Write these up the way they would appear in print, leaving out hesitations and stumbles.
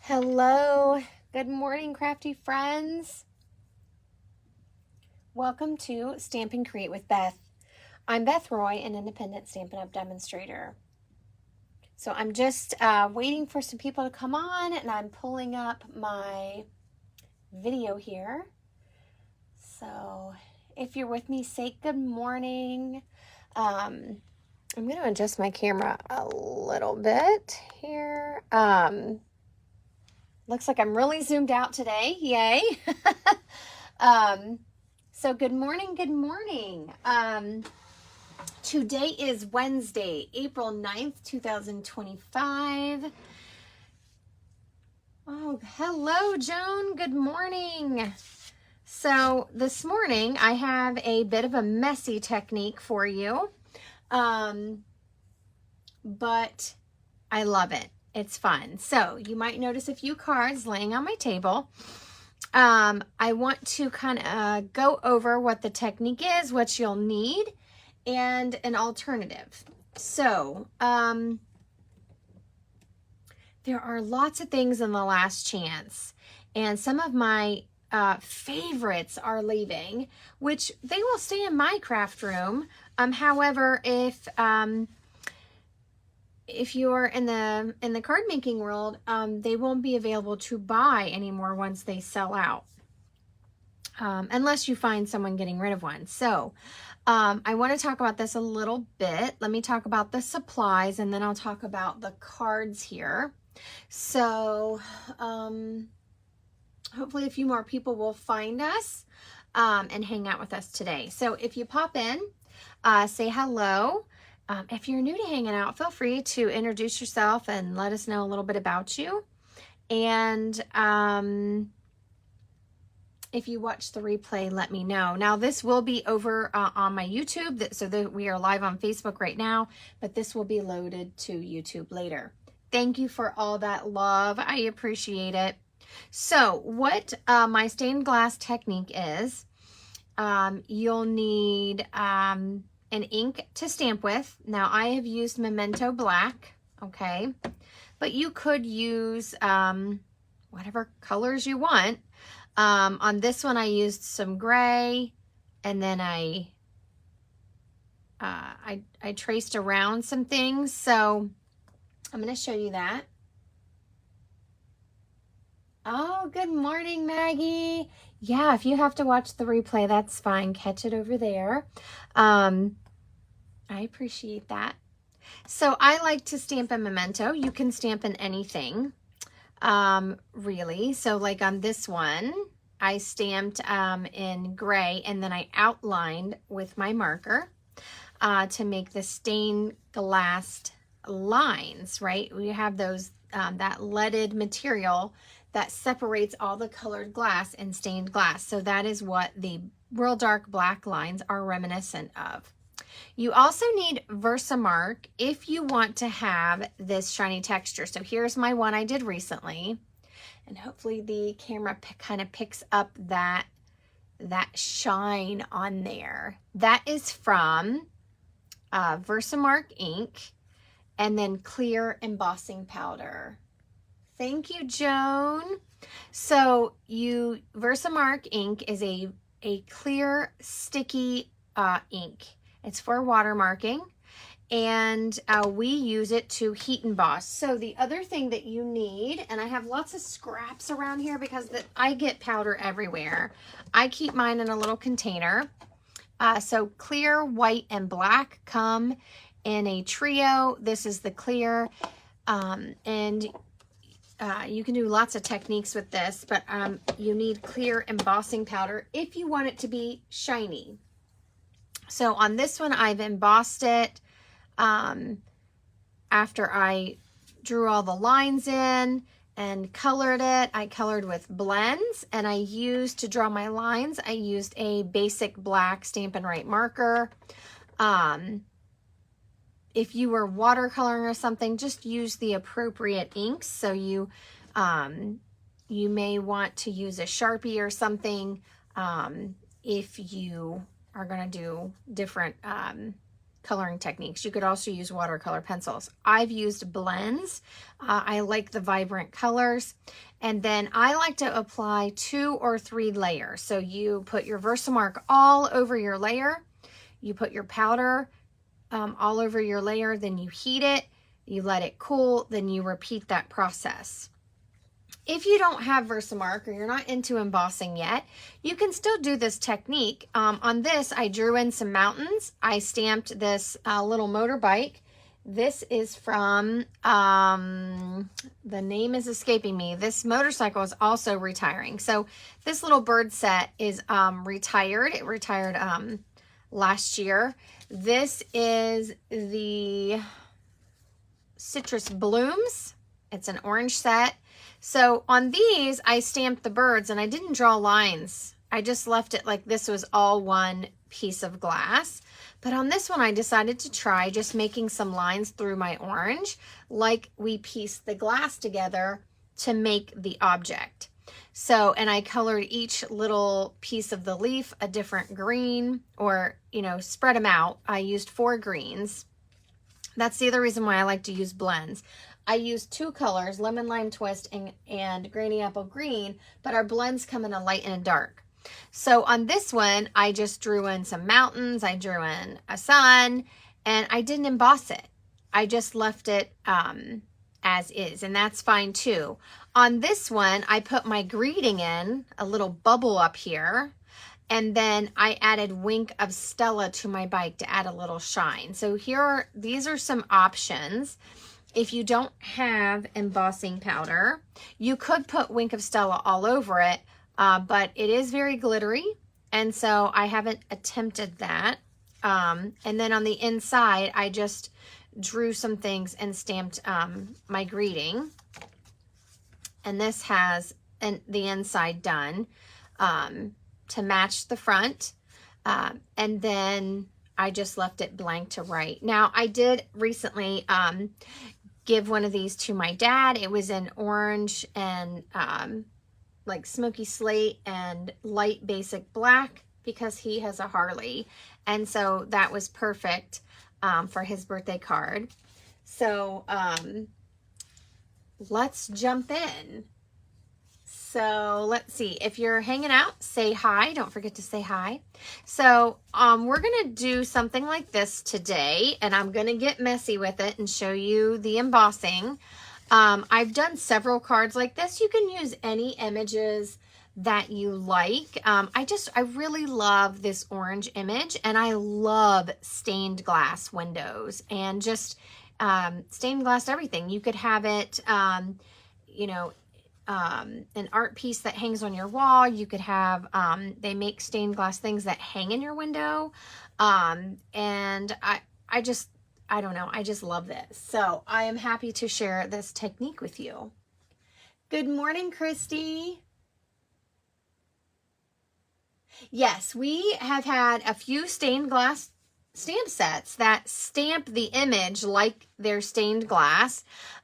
Hello, good morning, crafty friends. Welcome to Stamp and Create with Beth. I'm Beth Roy, an independent Stampin' Up demonstrator. So I'm just waiting for some people to come on, and I'm pulling up my video here. So if you're with me, say good morning. I'm going to adjust my camera a little bit here. Looks like I'm really zoomed out today. Yay. So good morning, good morning. Today is Wednesday, April 9th, 2025. Oh, hello, Joan. Good morning. So this morning I have a bit of a messy technique for you, but I love it. It's fun. So you might notice a few cards laying on my table. I want to kind of go over what the technique is, what you'll need, and an alternative. So there are lots of things in the last chance, and some of my favorites are leaving, which they will stay in my craft room. However, if you're in the card making world, they won't be available to buy anymore once they sell out, unless you find someone getting rid of one. So I want to talk about this a little bit. Let me talk about the supplies, and then I'll talk about the cards here. So hopefully a few more people will find us and hang out with us today. So if you pop in, say hello. If you're new to hanging out, feel free to introduce yourself and let us know a little bit about you. And if you watch the replay, let me know. Now, this will be over on my YouTube, so that we are live on Facebook right now, but this will be loaded to YouTube later. Thank you for all that love. I appreciate it. So what my stained glass technique is, you'll need an ink to stamp with. Now I have used Memento Black, okay, but you could use whatever colors you want. On this one I used some gray, and then I traced around some things, so I'm going to show you that. Oh, good morning, Maggie. Yeah, if you have to watch the replay, that's fine. Catch it over there. I appreciate that. So I like to stamp in Memento. You can stamp in anything, really. So like on this one, I stamped in gray, and then I outlined with my marker to make the stained glass lines, right? We have those, that leaded material that separates all the colored glass and stained glass. So that is what the real dark black lines are reminiscent of. You also need versamark if you want to have this shiny texture. So here's my one I did recently, and hopefully the camera kind of picks up that shine on there. That is from Versamark ink, and then clear embossing powder. Thank you, Joan. So Versamark ink is a clear sticky ink. It's for watermarking, and we use it to heat emboss. So the other thing that you need, and I have lots of scraps around here because I get powder everywhere. I keep mine in a little container. So clear, white, and black come in a trio. This is the clear, and you can do lots of techniques with this, but you need clear embossing powder if you want it to be shiny. So on this one, I've embossed it after I drew all the lines in and colored it. I colored with blends, and I used, to draw my lines, I used a basic black Stampin' Right marker. If you were watercoloring or something, just use the appropriate inks. So you may want to use a Sharpie or something if you are going to do different coloring techniques. You could also use watercolor pencils. I've used blends. I like the vibrant colors. And then I like to apply 2 or 3 layers. So you put your versamark all over your layer. You put your powder all over your layer. Then you heat it. You let it cool. Then you repeat that process. If you don't have versamark or you're not into embossing yet, you can still do this technique. On this, I drew in some mountains. I stamped this little motorbike. This is from, the name is escaping me. This motorcycle is also retiring. So this little bird set is retired. It retired last year. This is the Citrus Blooms. It's an orange set. So on these, I stamped the birds and I didn't draw lines. I just left it like this was all one piece of glass. But on this one, I decided to try just making some lines through my orange, like we pieced the glass together to make the object. So, and I colored each little piece of the leaf a different green, or, you know, spread them out. I used 4 greens. That's the other reason why I like to use blends. I used 2 colors, lemon lime twist and granny apple green, but our blends come in a light and a dark. So on this one, I just drew in some mountains, I drew in a sun, and I didn't emboss it. I just left it as is, and that's fine too. On this one, I put my greeting in, a little bubble up here, and then I added Wink of Stella to my bike to add a little shine. So these are some options. If you don't have embossing powder, you could put Wink of Stella all over it, but it is very glittery, and so I haven't attempted that. And then on the inside, I just drew some things and stamped my greeting. And this has the inside done to match the front. And then I just left it blank to write. Now, I did recently give one of these to my dad. It was in orange and like smoky slate and light basic black because he has a Harley. And so that was perfect for his birthday card. So let's jump in. So let's see, if you're hanging out, say hi. Don't forget to say hi. So we're gonna do something like this today, and I'm gonna get messy with it and show you the embossing. I've done several cards like this. You can use any images that you like. I really love this orange image, and I love stained glass windows and just stained glass everything. You could have it, you know, an art piece that hangs on your wall. You could have, they make stained glass things that hang in your window. And I don't know, I just love this. So I am happy to share this technique with you. Good morning, Christy. Yes, we have had a few stained glass stamp sets that stamp the image like they're stained glass.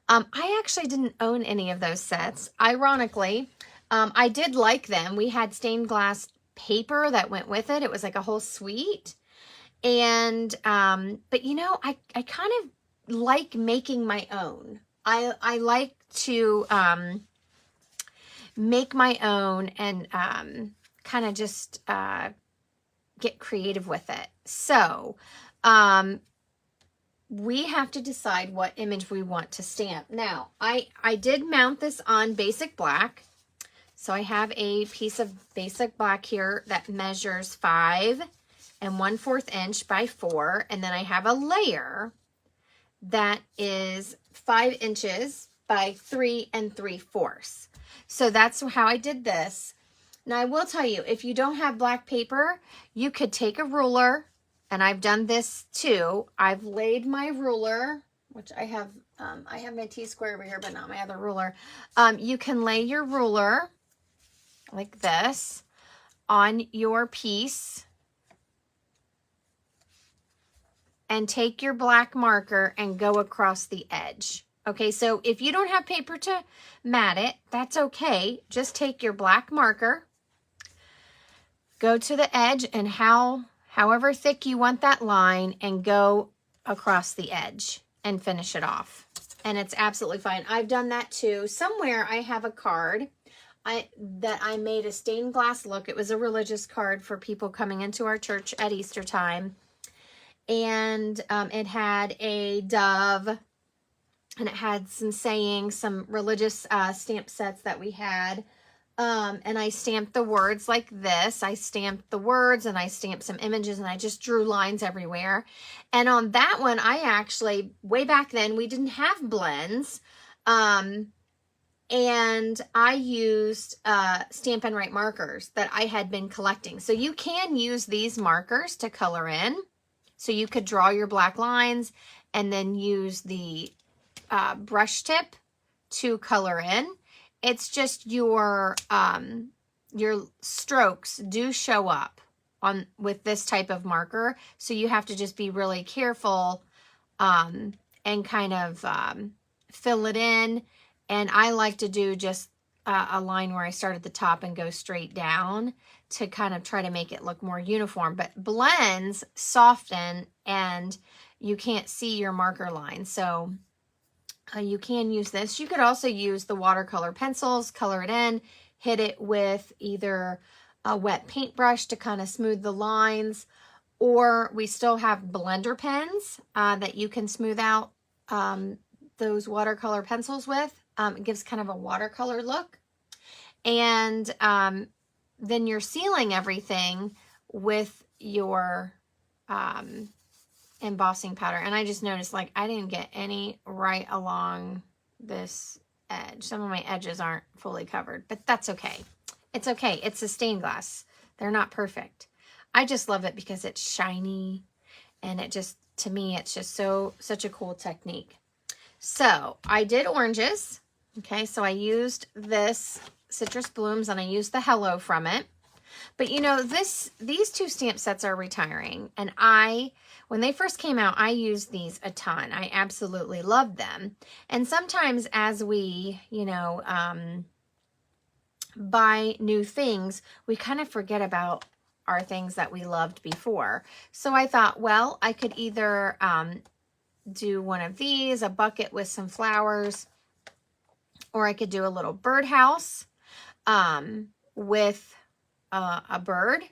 I actually didn't own any of those sets. Ironically, I did like them. We had stained glass paper that went with it. It was like a whole suite. And, but you know, I kind of like making my own. I like to, make my own and, kind of just, get creative with it. So, we have to decide what image we want to stamp. Now, I did mount this on basic black. So I have a piece of basic black here that measures 5 1/4 inch by 4. And then I have a layer that is 5 inches by 3 3/4. So that's how I did this. Now I will tell you, if you don't have black paper, you could take a ruler, and I've done this too. I've laid my ruler, which I have my T-square over here, but not my other ruler. You can lay your ruler like this on your piece and take your black marker and go across the edge. Okay, so if you don't have paper to mat it, that's okay. Just take your black marker, go to the edge, and how however thick you want that line and go across the edge and finish it off. And it's absolutely fine. I've done that too. Somewhere I have a card that I made a stained glass look. It was a religious card for people coming into our church at Easter time. And it had a dove, and it had some sayings, some religious stamp sets that we had. And I stamped the words like this. I stamped the words and I stamped some images and I just drew lines everywhere. And on that one, I actually, way back then, we didn't have blends. And I used Stampin' Right markers that I had been collecting. So you can use these markers to color in. So you could draw your black lines and then use the brush tip to color in. It's just your strokes do show up on with this type of marker. So you have to just be really careful and kind of fill it in. And I like to do just a line where I start at the top and go straight down to kind of try to make it look more uniform. But blends soften and you can't see your marker line. So you can use this. You could also use the watercolor pencils, color it in, hit it with either a wet paintbrush to kind of smooth the lines, or we still have blender pens that you can smooth out those watercolor pencils with. It gives kind of a watercolor look. And then you're sealing everything with your embossing powder. And I just noticed, like, I didn't get any right along this edge. Some of my edges aren't fully covered, but that's okay. It's okay. It's a stained glass. They're not perfect. I just love it because it's shiny, and it just, to me, it's just such a cool technique. So I did oranges. Okay, so I used this Citrus Blooms and I used the Hello from it. But you know, these two stamp sets are retiring, and when they first came out, I used these a ton. I absolutely loved them. And sometimes as we, you know, buy new things, we kind of forget about our things that we loved before. So I thought, well, I could either do one of these, a bucket with some flowers, or I could do a little birdhouse with a bird.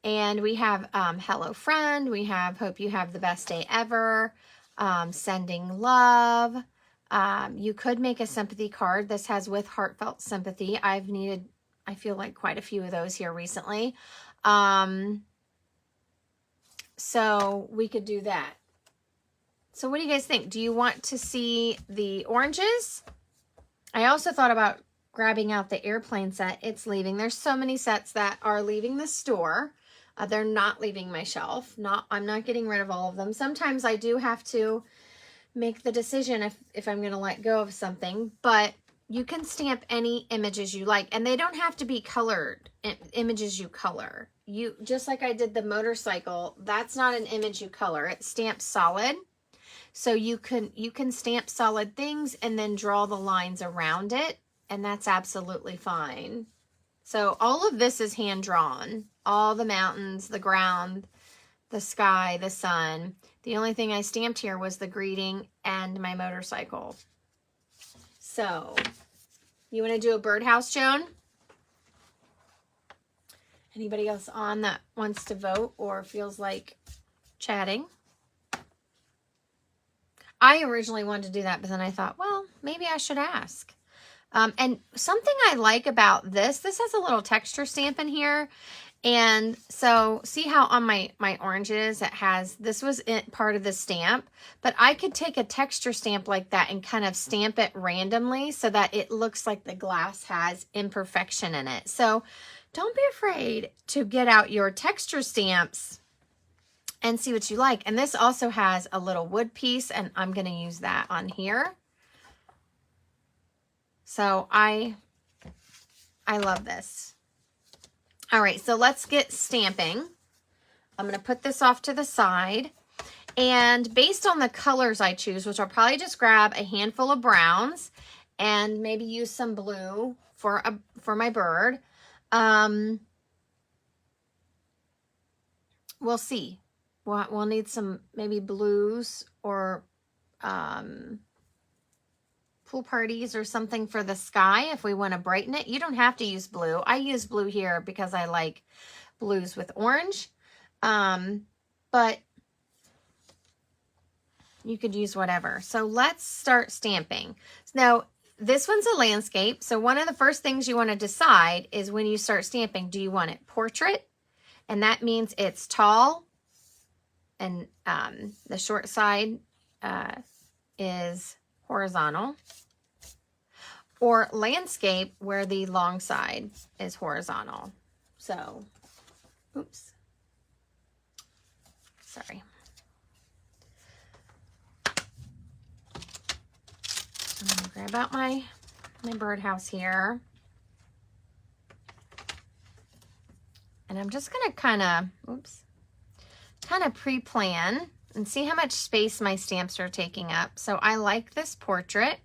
And we have Hello Friend. We have Hope You Have the Best Day Ever. Sending Love. You could make a sympathy card. This has With Heartfelt Sympathy. I've needed, I feel like, quite a few of those here recently. So we could do that. So what do you guys think? Do you want to see the oranges? I also thought about grabbing out the airplane set. It's leaving. There's so many sets that are leaving the store. They're not leaving my shelf. I'm not getting rid of all of them. Sometimes I do have to make the decision if I'm going to let go of something, but you can stamp any images you like, and they don't have to be colored images you color. You, just like I did the motorcycle, that's not an image you color. It stamps solid. So you can stamp solid things and then draw the lines around it, and that's absolutely fine. So all of this is hand drawn. All the mountains, the ground, the sky, the sun. The only thing I stamped here was the greeting and my motorcycle. So, you want to do a birdhouse, Joan? Anybody else on that wants to vote or feels like chatting? I originally wanted to do that, but then I thought, well, maybe I should ask. And something I like about this has a little texture stamp in here. And so see how on my oranges it has, this was part of the stamp, but I could take a texture stamp like that and kind of stamp it randomly so that it looks like the glass has imperfection in it. So don't be afraid to get out your texture stamps and see what you like. And this also has a little wood piece, and I'm going to use that on here. So I love this. All right, so let's get stamping. I'm going to put this off to the side. And based on the colors I choose, which I'll probably just grab a handful of browns and maybe use some blue for my bird. we'll see. We'll need some maybe blues or pool parties or something for the sky if we want to brighten it. You don't have to use blue. I use blue here because I like blues with orange. But you could use whatever. So let's start stamping. Now, this one's a landscape. So one of the first things you want to decide is when you start stamping, do you want it portrait? And that means it's tall and the short side is horizontal, or landscape where the long side is horizontal. So, oops, sorry. I'm gonna grab out my birdhouse here. And I'm just gonna kind of pre-plan and see how much space my stamps are taking up. So I like this portrait.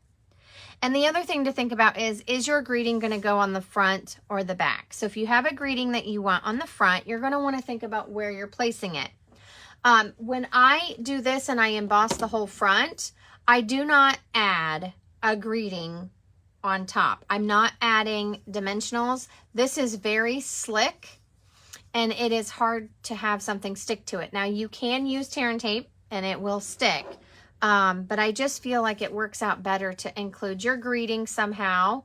And the other thing to think about is your greeting going to go on the front or the back? So if you have a greeting that you want on the front, you're going to want to think about where you're placing it. When I do this and I emboss the whole front, I do not add a greeting on top. I'm not adding dimensionals. This is very slick, and it is hard to have something stick to it. Now, you can use tear and tape, and it will stick. But I just feel like it works out better to include your greeting somehow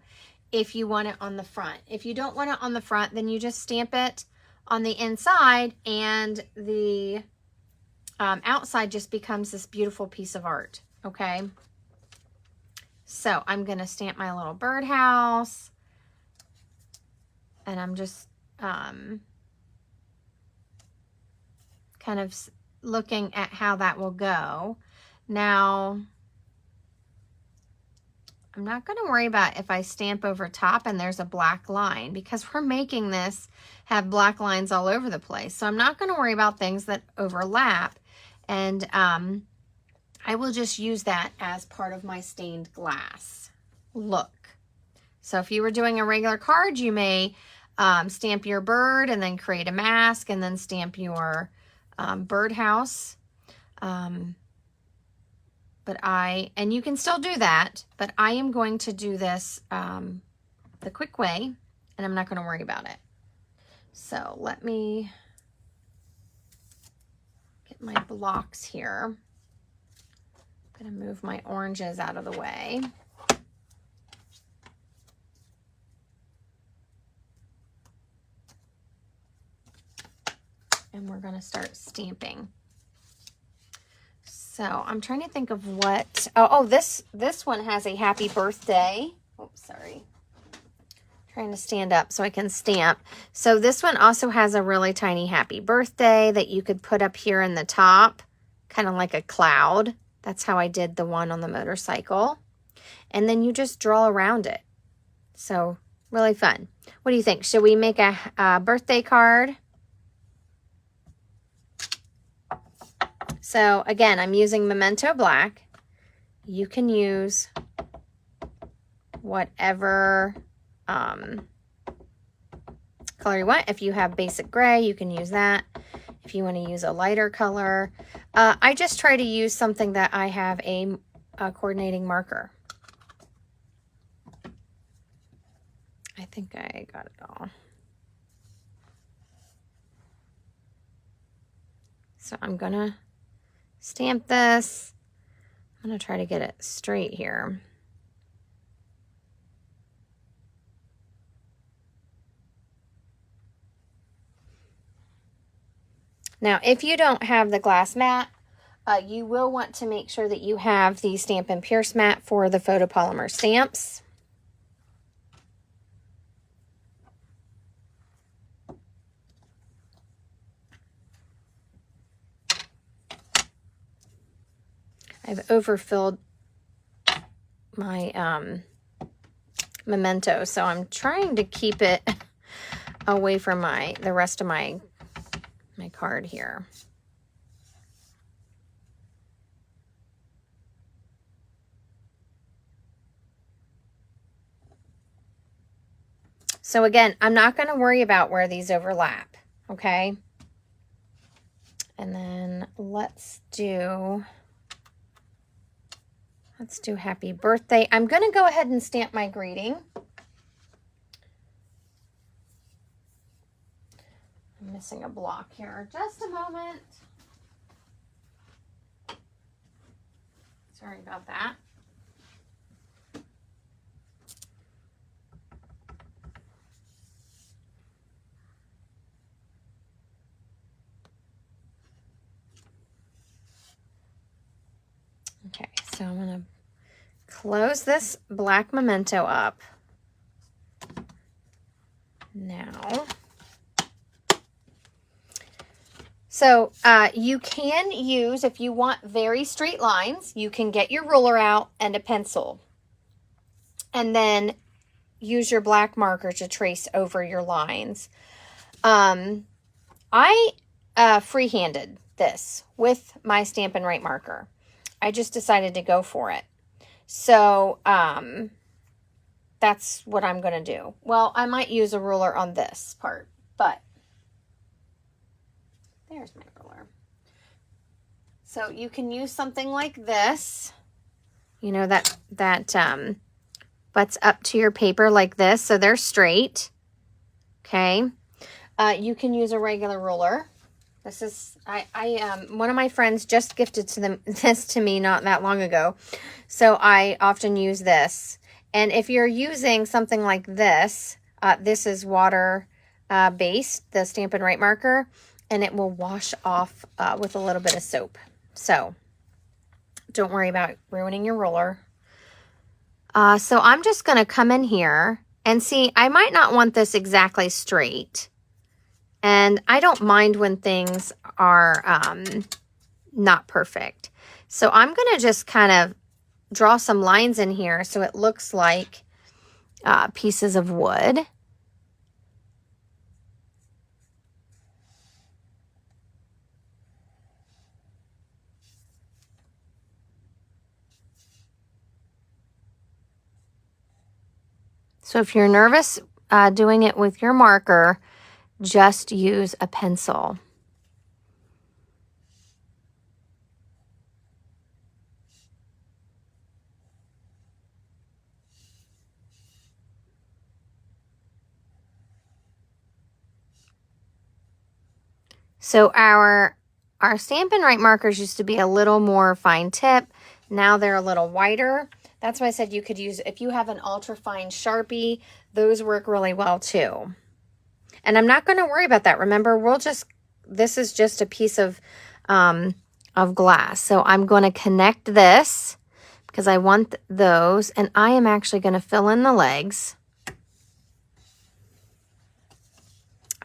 if you want it on the front. If you don't want it on the front, then you just stamp it on the inside, and the outside just becomes this beautiful piece of art, okay? So I'm going to stamp my little birdhouse, and I'm just kind of looking at how that will go. Now, I'm not going to worry about if I stamp over top and there's a black line, because we're making this have black lines all over the place. So I'm not going to worry about things that overlap, and I will just use that as part of my stained glass look. So if you were doing a regular card, you may stamp your bird and then create a mask and then stamp your birdhouse. And you can still do that, but I am going to do this the quick way, and I'm not going to worry about it. So let me get my blocks here. I'm going to move my oranges out of the way. And we're going to start stamping. So I'm trying to think of what, this one has a happy birthday. Oh, sorry. Trying to stand up so I can stamp. So this one also has a really tiny happy birthday that you could put up here in the top, kind of like a cloud. That's how I did the one on the motorcycle. And then you just draw around it. So really fun. What do you think? Should we make a birthday card? So again, I'm using Memento Black. You can use whatever color you want. If you have basic gray, you can use that. If you want to use a lighter color. I just try to use something that I have a coordinating marker. I think I got it all. So I'm going to stamp this. I'm going to try to get it straight here. Now, if you don't have the glass mat, you will want to make sure that you have the Stampin' Pierce mat for the photopolymer stamps. I've overfilled my Memento, so I'm trying to keep it away from the rest of my card here. So again, I'm not going to worry about where these overlap, okay? And then let's do happy birthday. I'm going to go ahead and stamp my greeting. I'm missing a block here. Just a moment. Sorry about that. Okay, so I'm going to close this black memento up. Now, so you can use, if you want very straight lines, you can get your ruler out and a pencil. And then use your black marker to trace over your lines. I freehanded this with my Stampin' Right marker. I just decided to go for it. So that's what I'm going to do. Well, I might use a ruler on this part, but there's my ruler. So you can use something like this, you know, that butts up to your paper like this, so they're straight. Okay. You can use a regular ruler. This is, one of my friends just gifted this to me not that long ago. So I often use this. And if you're using something like this, this is water based, the Stampin' Right marker, and it will wash off with a little bit of soap. So don't worry about ruining your ruler. So I'm just going to come in here and see, I might not want this exactly straight. And I don't mind when things are not perfect. So I'm going to just kind of draw some lines in here so it looks like pieces of wood. So if you're nervous doing it with your marker, just use a pencil. So our Stampin' Right markers used to be a little more fine tip. Now they're a little wider. That's why I said you could use, if you have an ultra fine Sharpie, those work really well too. And I'm not going to worry about that. Remember, this is just a piece of glass. So I'm going to connect this because I want those. And I am actually going to fill in the legs.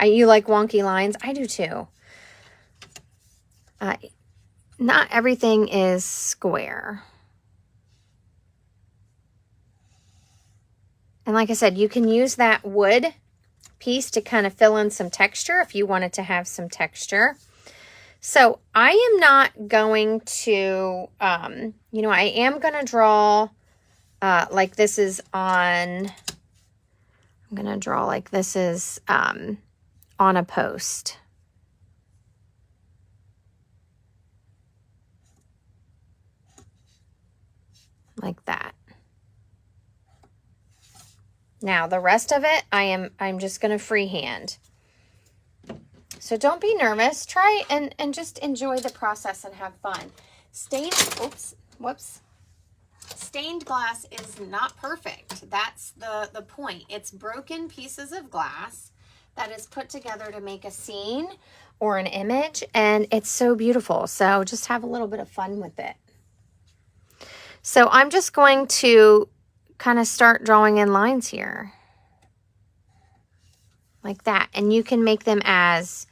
You like wonky lines? I do too. Not everything is square. And like I said, you can use that wood piece to kind of fill in some texture if you wanted to have some texture. So I am not going to, I am going to draw like this is on, I'm going to draw like this is on a post. Like that. Now the rest of it, I'm just going to freehand. So don't be nervous. Try and just enjoy the process and have fun. Stained glass is not perfect. That's the point. It's broken pieces of glass that is put together to make a scene or an image, and it's so beautiful. So just have a little bit of fun with it. So I'm just going to kind of start drawing in lines here. Like that. And you can make them as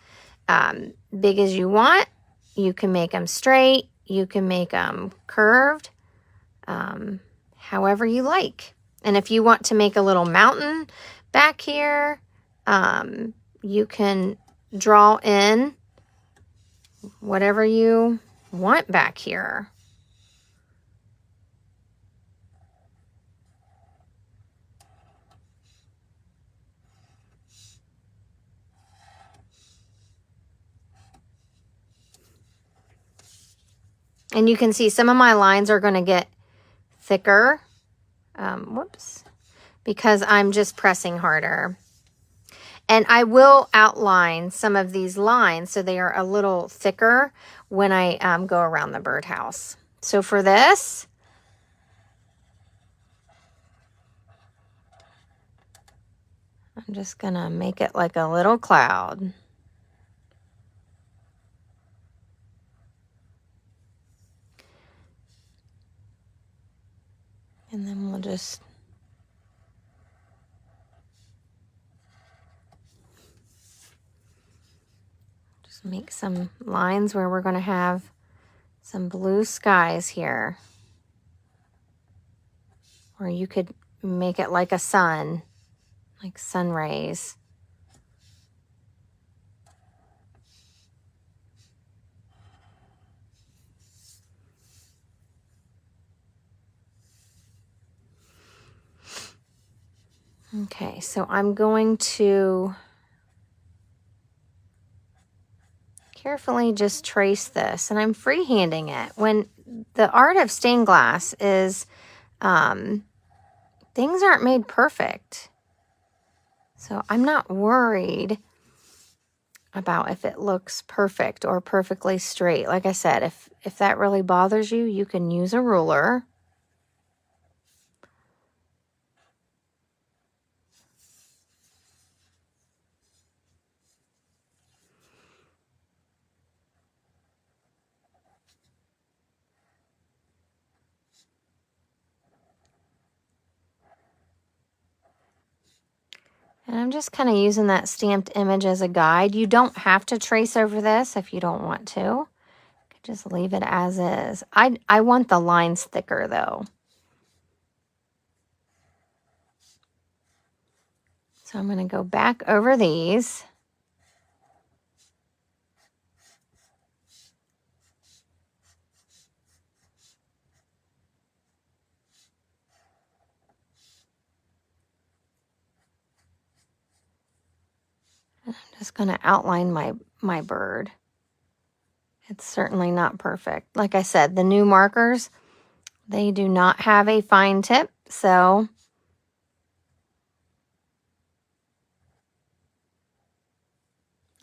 big as you want. You can make them straight. You can make them curved. However you like. And if you want to make a little mountain back here, you can draw in whatever you want back here. And you can see some of my lines are going to get thicker. Whoops. Because I'm just pressing harder. And I will outline some of these lines so they are a little thicker when I go around the birdhouse. So for this, I'm just going to make it like a little cloud. And then we'll just make some lines where we're going to have some blue skies here. Or you could make it like a sun, like sun rays. Okay, so I'm going to carefully just trace this, and I'm freehanding it. When the art of stained glass is, things aren't made perfect. So I'm not worried about if it looks perfect or perfectly straight. Like I said, if that really bothers you, you can use a ruler. And I'm just kind of using that stamped image as a guide. You don't have to trace over this if you don't want to. You can just leave it as is. I want the lines thicker though. So I'm going to go back over these. And I'm just going to outline my bird. It's certainly not perfect. Like I said, the new markers, they do not have a fine tip, so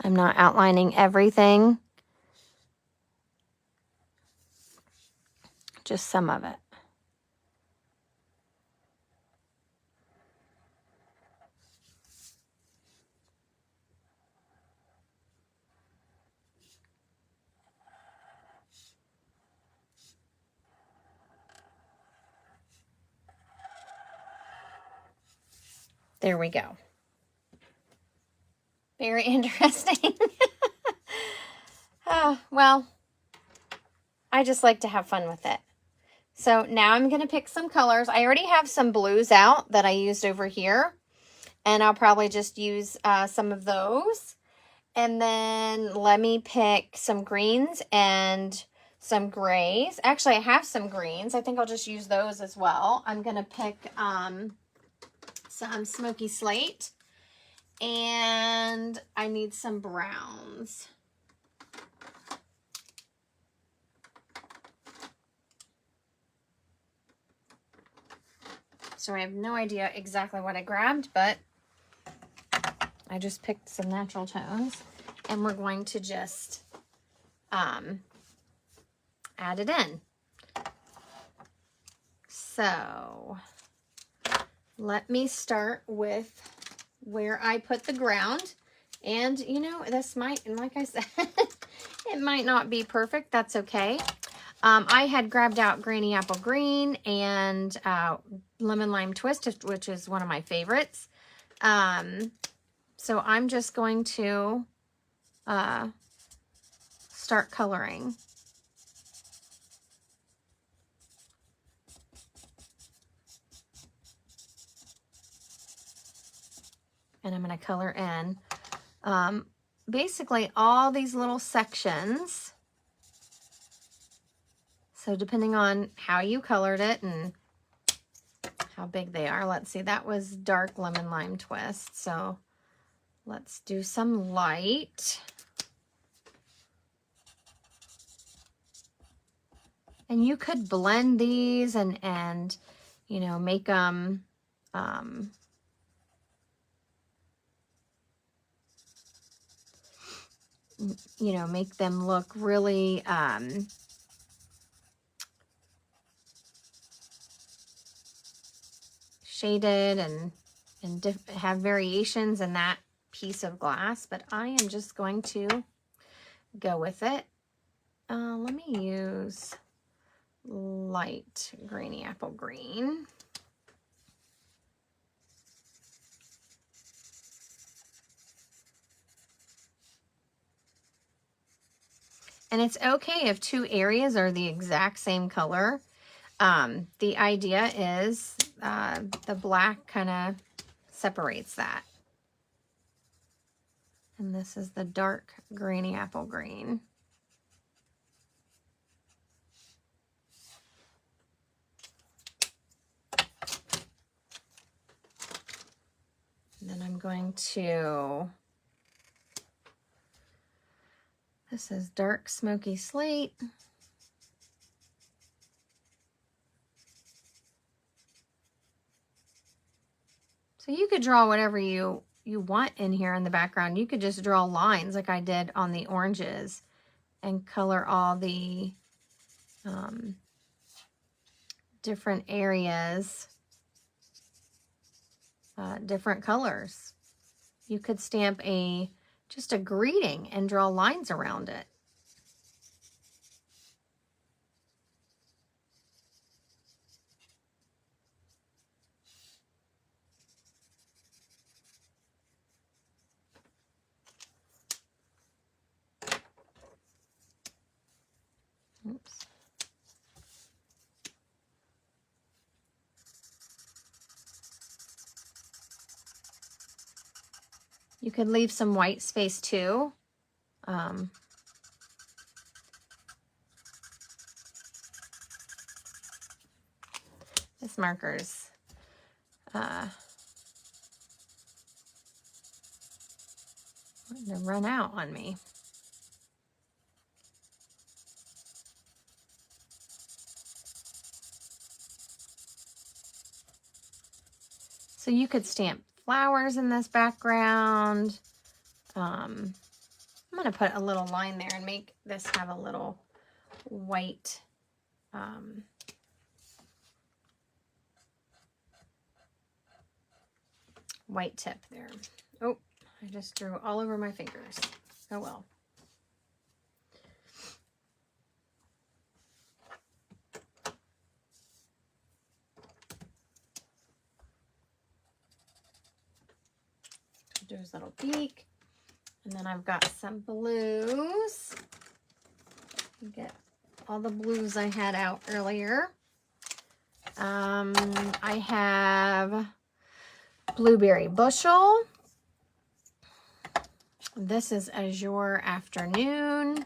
I'm not outlining everything, just some of it. There we go. Very interesting. Well, I just like to have fun with it. So now I'm going to pick some colors. I already have some blues out that I used over here, and I'll probably just use some of those. And then let me pick some greens and some grays. Actually, I have some greens. I think I'll just use those as well. I'm going to pick some smoky slate, and I need some browns. So I have no idea exactly what I grabbed, but I just picked some natural tones, and we're going to just add it in. So let me start with where I put the ground. And, you know, this might, and like I said, it might not be perfect. That's okay. I had grabbed out Granny Apple Green and Lemon Lime Twist, which is one of my favorites. So I'm just going to start coloring. And I'm going to color in basically all these little sections. So depending on how you colored it and how big they are. Let's see, that was dark Lemon Lime Twist. So let's do some light. And you could blend these and you know, make them, you know, make them look really, shaded and have variations in that piece of glass, but I am just going to go with it. Let me use light grainy apple green. And it's okay if two areas are the exact same color. The idea is the black kind of separates that. And this is the dark grainy apple green. And then I'm going to, this is dark smoky slate. So you could draw whatever you want in here in the background. You could just draw lines like I did on the oranges and color all the different areas, different colors. You could stamp just a greeting and draw lines around it. Oops. You could leave some white space too. This marker's starting to run out on me. So you could stamp flowers in this background. I'm going to put a little line there and make this have a little white white tip there. Oh, I just drew all over my fingers. Oh well. Do his little beak. And then I've got some blues. Get all the blues I had out earlier. I have Blueberry Bushel. This is Azure Afternoon.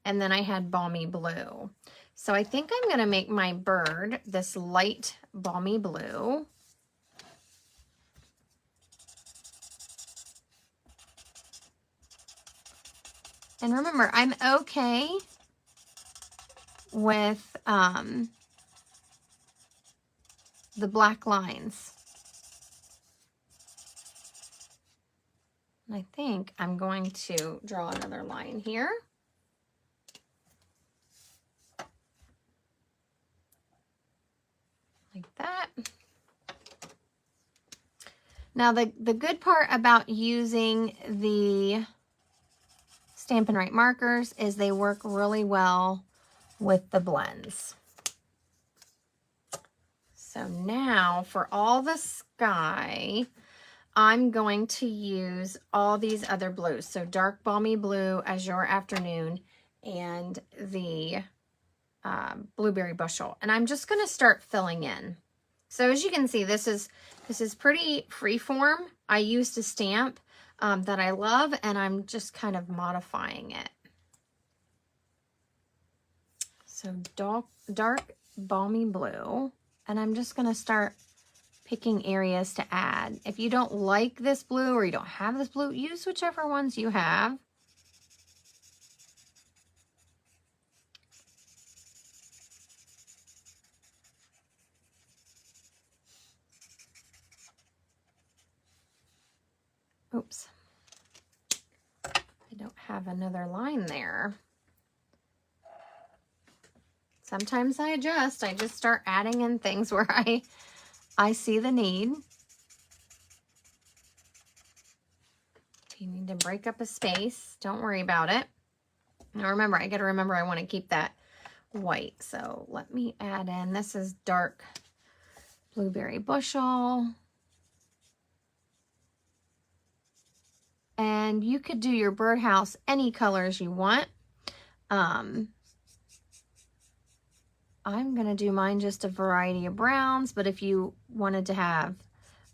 And then I had Balmy Blue. So I think I'm going to make my bird this light balmy blue. And remember, I'm okay with the black lines. And I think I'm going to draw another line here. Like that. Now the good part about using the Stampin' Right markers is they work really well with the blends. So now for all the sky, I'm going to use all these other blues. So dark balmy blue, Azure Afternoon, and the Blueberry Bushel. And I'm just going to start filling in. So as you can see, this is pretty freeform. I used a stamp that I love, and I'm just kind of modifying it. So dark balmy blue, and I'm just going to start picking areas to add. If you don't like this blue or you don't have this blue, use whichever ones you have. Oops. I don't have another line there. Sometimes I adjust. I just start adding in things where I see the need. If you need to break up a space, don't worry about it. Now remember, I got to remember I want to keep that white. So let me add in, this is dark blueberry bushel. And you could do your birdhouse any colors you want. I'm going to do mine just a variety of browns, but if you wanted to have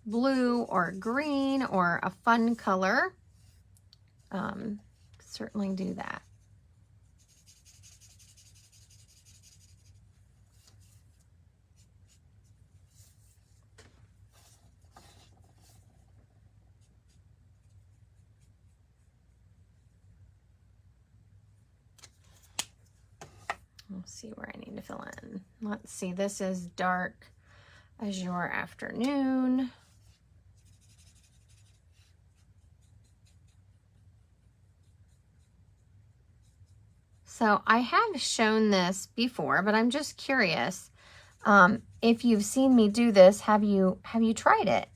blue or green or a fun color, certainly do that. Let's see where I need to fill in. Let's see, this is dark azure afternoon. So I have shown this before, but I'm just curious. If you've seen me do this, have you tried it?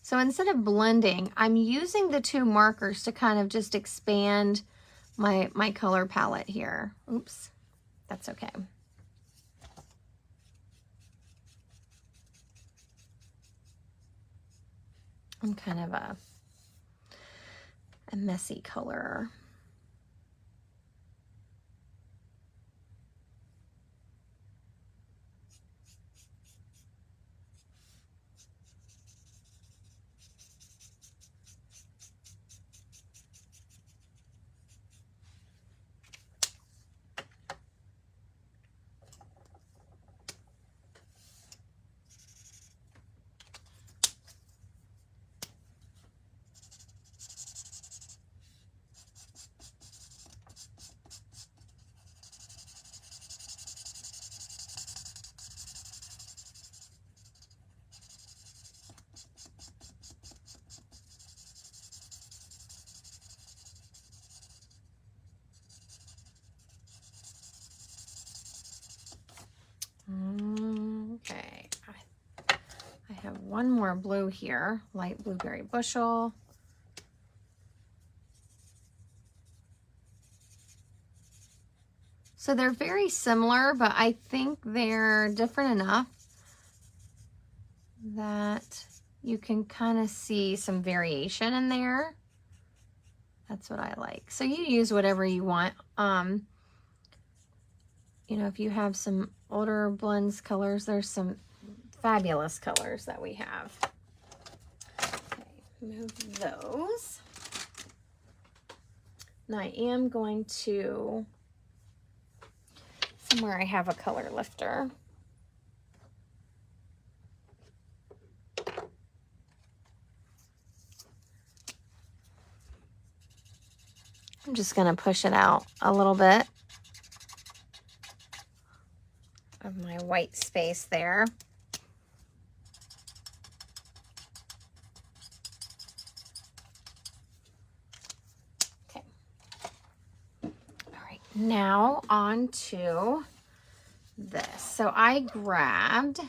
So instead of blending, I'm using the two markers to kind of just expand my color palette here. Oops, that's okay. I'm kind of a messy color. Okay, I have one more blue here, light blueberry bushel. So they're very similar, but I think they're different enough that you can kind of see some variation in there. That's what I like. So you use whatever you want. You know, if you have some older blends colors, there's some fabulous colors that we have. Okay, move those. Now I am going to, somewhere I have a color lifter. I'm just going to push it out a little bit of my white space there. Okay. All right, now on to this. So I grabbed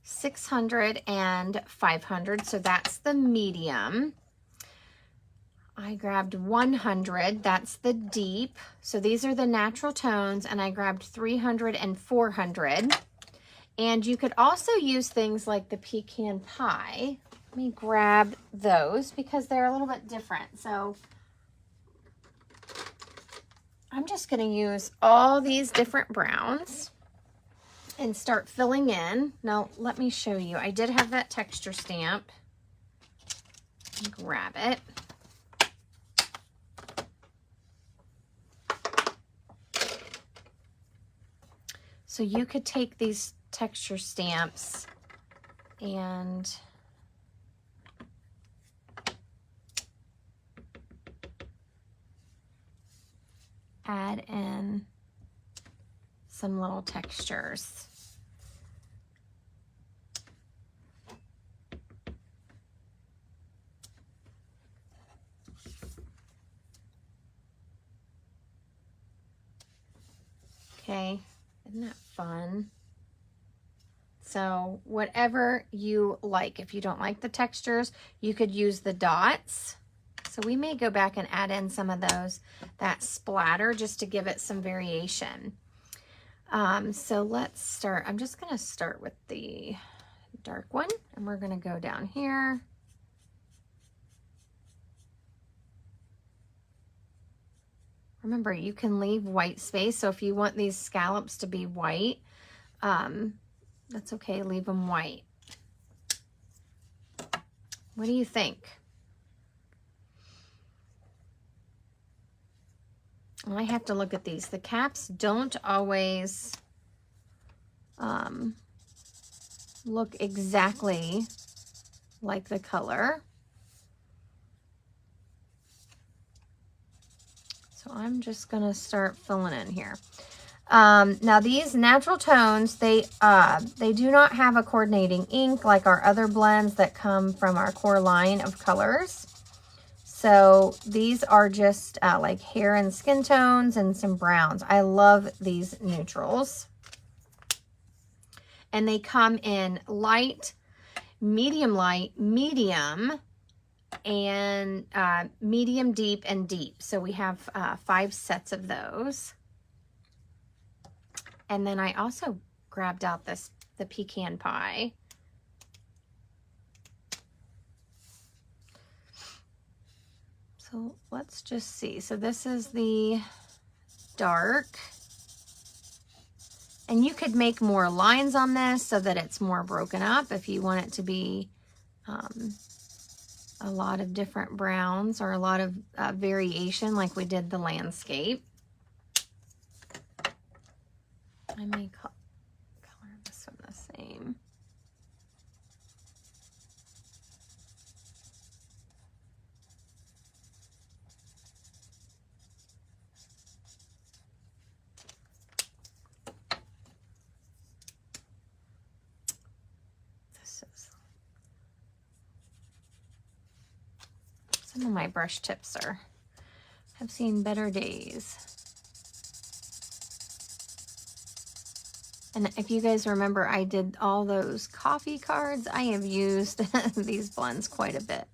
600 and 500, so that's the medium. I grabbed 100, that's the deep. So these are the natural tones, and I grabbed 300 and 400. And you could also use things like the pecan pie. Let me grab those because they're a little bit different. So I'm just going to use all these different browns and start filling in. Now let me show you. I did have that texture stamp. Grab it. So you could take these texture stamps and add in some little textures. Okay, isn't that fun? So whatever you like. If you don't like the textures, you could use the dots. So we may go back and add in some of those, that splatter, just to give it some variation. So let's start. I'm just going to start with the dark one, and we're going to go down here. Remember, you can leave white space. So if you want these scallops to be white, that's okay. Leave them white. What do you think? I have to look at these. The caps don't always look exactly like the color. So I'm just gonna start filling in here. Now these natural tones, they do not have a coordinating ink like our other blends that come from our core line of colors. So these are just like hair and skin tones and some browns. I love these neutrals. And they come in light, medium, and medium deep and deep. So we have 5 sets of those. And then I also grabbed out the pecan pie. So let's just see. So this is the dark. And you could make more lines on this so that it's more broken up if you want it to be a lot of different browns or a lot of variation like we did the landscape. I may color this one the same. Some of my brush tips have seen better days. And if you guys remember, I did all those coffee cards. I have used these blends quite a bit.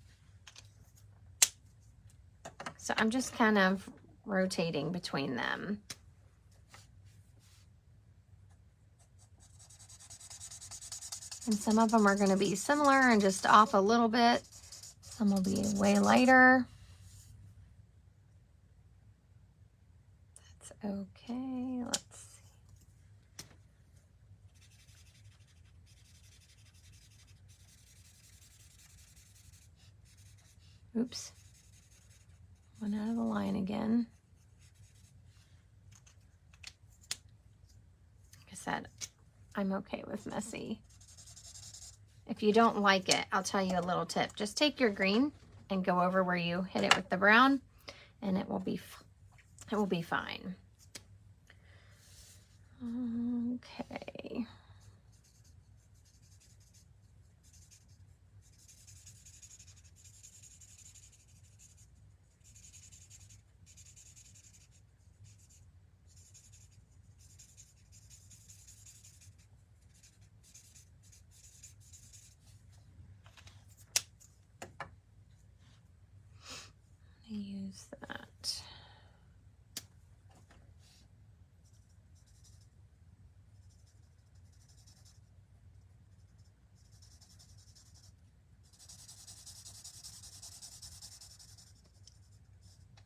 So I'm just kind of rotating between them. And some of them are going to be similar and just off a little bit. Some will be way lighter. That's okay. Let's see. Oops. Went out of the line again. Like I said, I'm okay with messy. If you don't like it, I'll tell you a little tip. Just take your green and go over where you hit it with the brown, and it will be fine. Okay. Use that.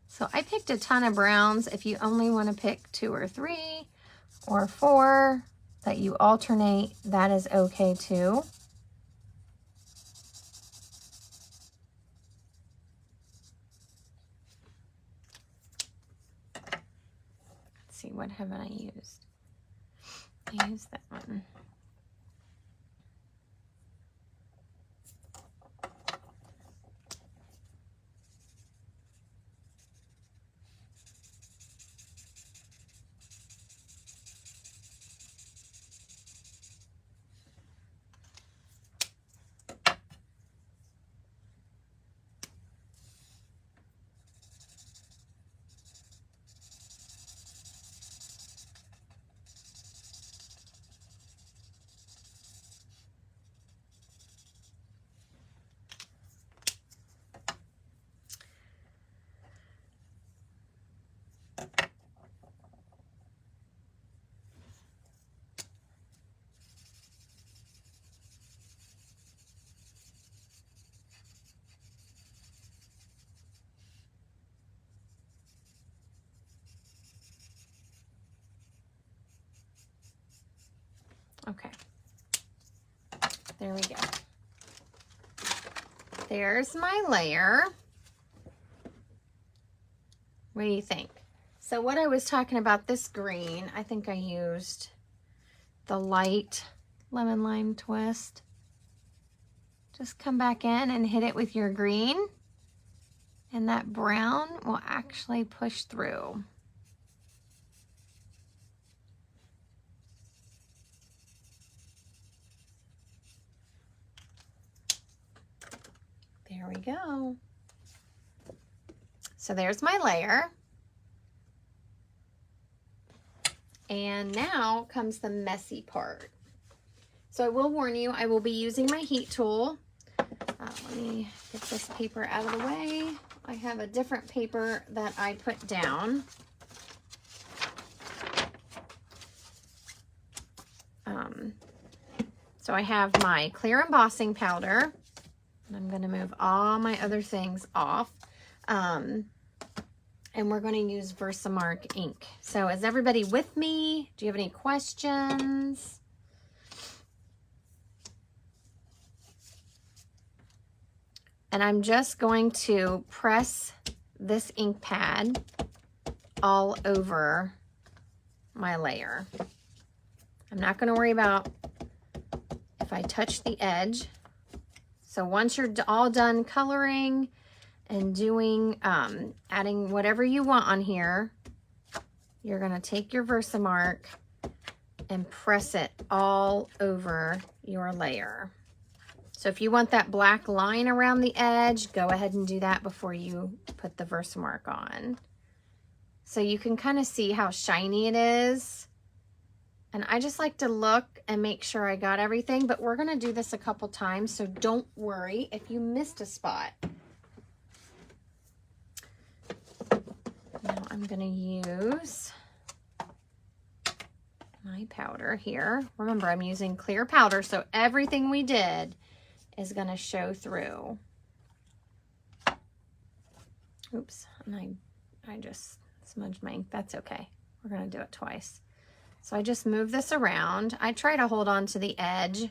So I picked a ton of browns. If you only want to pick 2 or 3 or 4 that you alternate, that is okay too. See, what haven't I used? I used that one. Okay. There we go. There's my layer. What do you think? So what I was talking about, this green, I think I used the light lemon lime twist. Just come back in and hit it with your green, and that brown will actually push through. There we go. So there's my layer. And now comes the messy part. So I will warn you, I will be using my heat tool. Let me get this paper out of the way. I have a different paper that I put down. So I have my clear embossing powder. And I'm going to move all my other things off. And we're going to use Versamark ink. So is everybody with me? Do you have any questions? And I'm just going to press this ink pad all over my layer. I'm not going to worry about if I touch the edge. So once you're all done coloring and doing, adding whatever you want on here, you're going to take your Versamark and press it all over your layer. So if you want that black line around the edge, go ahead and do that before you put the Versamark on. So you can kind of see how shiny it is. And I just like to look and make sure I got everything, but we're going to do this a couple times, so don't worry if you missed a spot. Now I'm going to use my powder here. Remember, I'm using clear powder, so everything we did is going to show through. Oops, and I just smudged my ink. That's okay. We're going to do it twice. So I just move this around. I try to hold on to the edge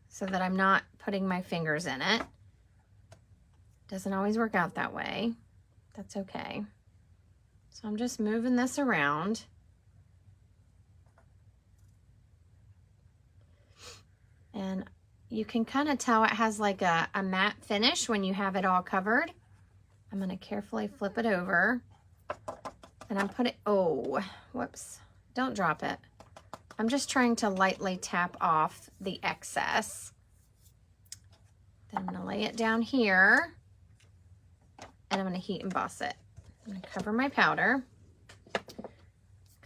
so that I'm not putting my fingers in it. Doesn't always work out that way. That's okay. So I'm just moving this around. And you can kind of tell it has like a matte finish when you have it all covered. I'm going to carefully flip it over. And I'm putting, oh, whoops, don't drop it. I'm just trying to lightly tap off the excess. Then I'm going to lay it down here. And I'm going to heat emboss it. I'm going to cover my powder.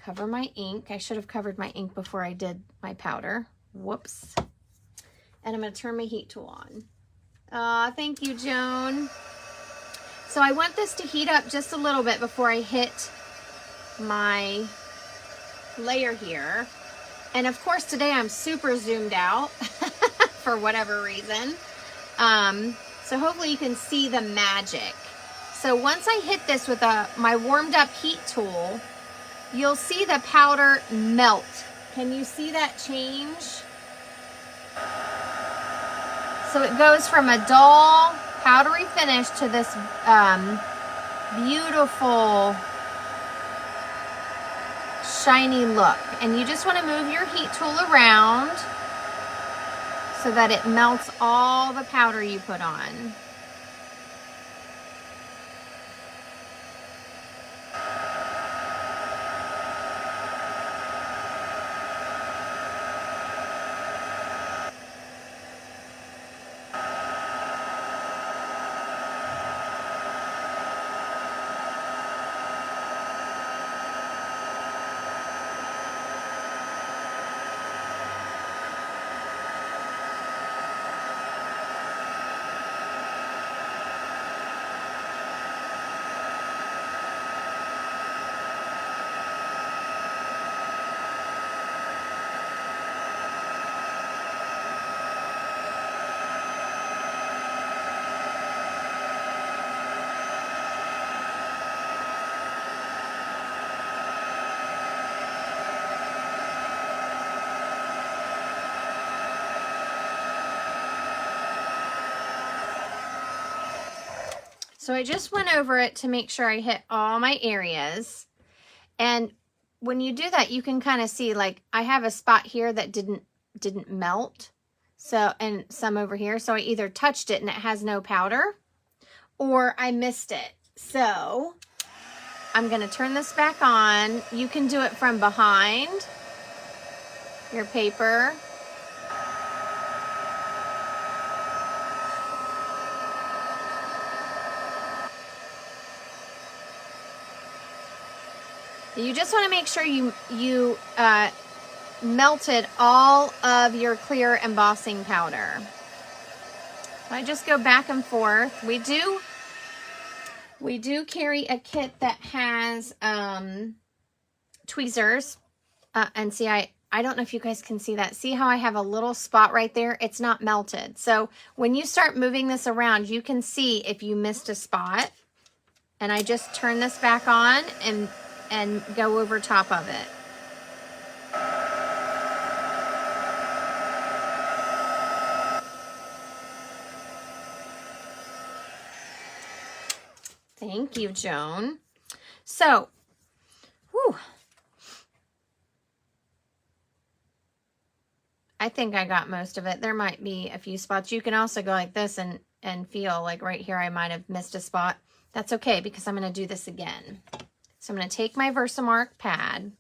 Cover my ink. I should have covered my ink before I did my powder. Whoops. And I'm going to turn my heat tool on. Thank you, Joan. So I want this to heat up just a little bit before I hit my layer here. And of course today I'm super zoomed out for whatever reason. So hopefully you can see the magic. So once I hit this with my warmed up heat tool, you'll see the powder melt. Can you see that change? So it goes from a dull powdery finish to this beautiful shiny look. And you just want to move your heat tool around so that it melts all the powder you put on. So I just went over it to make sure I hit all my areas. And when you do that, you can kind of see, like, I have a spot here that didn't melt. So, and some over here. So I either touched it and it has no powder, or I missed it. So I'm going to turn this back on. You can do it from behind your paper. You just want to make sure you melted all of your clear embossing powder. I just go back and forth. We do carry a kit that has tweezers, and see, I don't know if you guys can see that. See how I have a little spot right there? It's not melted. So when you start moving this around, you can see if you missed a spot. And I just turn this back on and go over top of it. Thank you, Joan. So, whew, I think I got most of it. There might be a few spots. You can also go like this and feel like right here I might have missed a spot. That's okay, because I'm going to do this again. So I'm going to take my Versamark pad,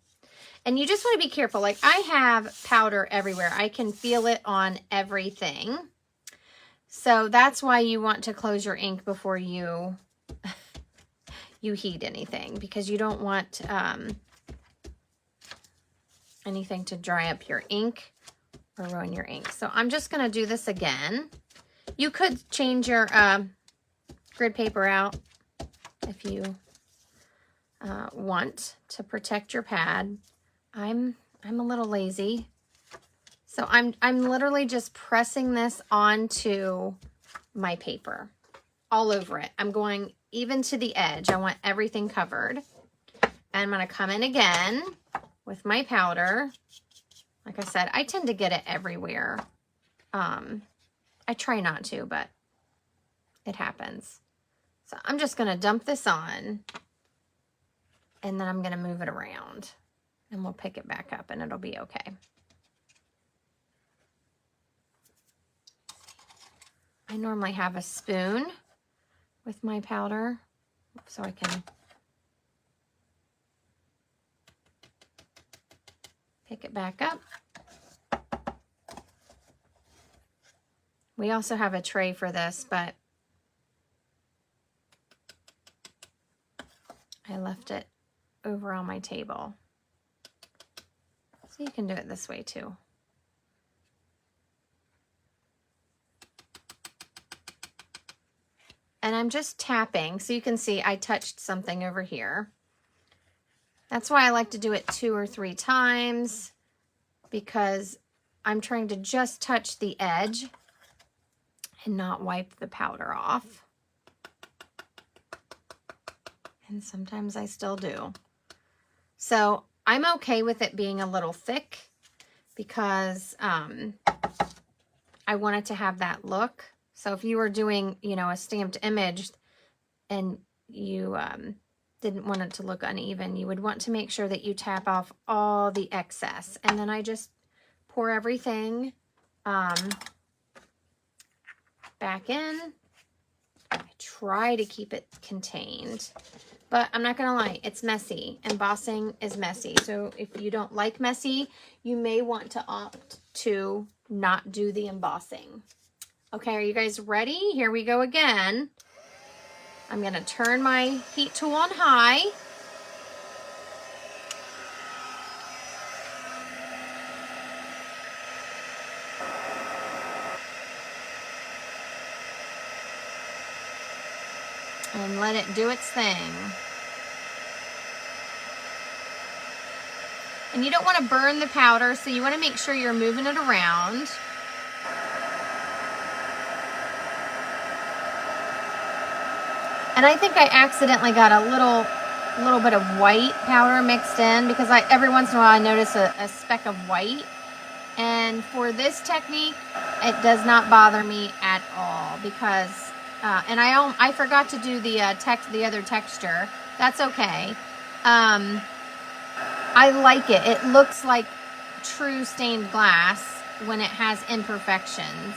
and you just want to be careful. Like, I have powder everywhere. I can feel it on everything. So that's why you want to close your ink before you heat anything, because you don't want anything to dry up your ink or ruin your ink. So I'm just going to do this again. You could change your grid paper out if you want to protect your pad. I'm a little lazy, so I'm literally just pressing this onto my paper all over it. I'm going even to the edge. I want everything covered. And I'm going to come in again with my powder. Like I said, I tend to get it everywhere. I try not to, but it happens. So I'm just going to dump this on, and then I'm going to move it around, and we'll pick it back up, and it'll be okay. I normally have a spoon with my powder, so I can pick it back up. We also have a tray for this, but I left it over on my table. So you can do it this way too. And I'm just tapping, so you can see I touched something over here. That's why I like to do it 2 or 3 times, because I'm trying to just touch the edge and not wipe the powder off. And sometimes I still do. So I'm okay with it being a little thick, because I want it to have that look. So if you were doing, you know, a stamped image and you didn't want it to look uneven, you would want to make sure that you tap off all the excess. And then I just pour everything back in. I try to keep it contained, but I'm not gonna lie, it's messy. Embossing is messy. So if you don't like messy, you may want to opt to not do the embossing. Okay, are you guys ready? Here we go again. I'm gonna turn my heat tool on high. And let it do its thing. And you don't want to burn the powder, so you want to make sure you're moving it around. And I think I accidentally got a little bit of white powder mixed in, because every once in a while I notice a speck of white. And for this technique, it does not bother me at all, because And I forgot to do the other texture. That's okay. I like it. It looks like true stained glass when it has imperfections.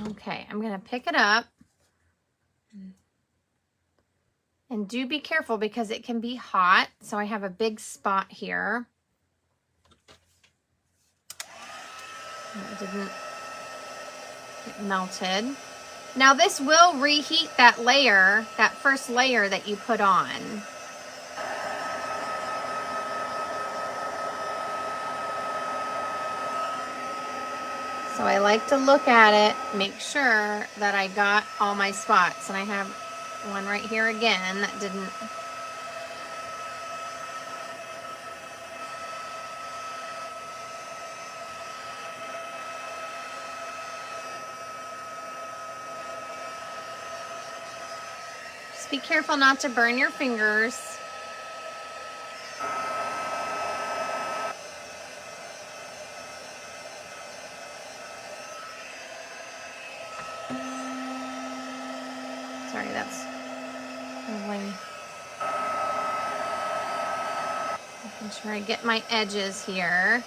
Okay, I'm going to pick it up. And do be careful because it can be hot. So I have a big spot here. It didn't get melted. Now this will reheat that layer, that first layer that you put on. So I like to look at it, make sure that I got all my spots. And I have one right here again that didn't. Just be careful not to burn your fingers. Sorry, that's probably. Making sure I get my edges here.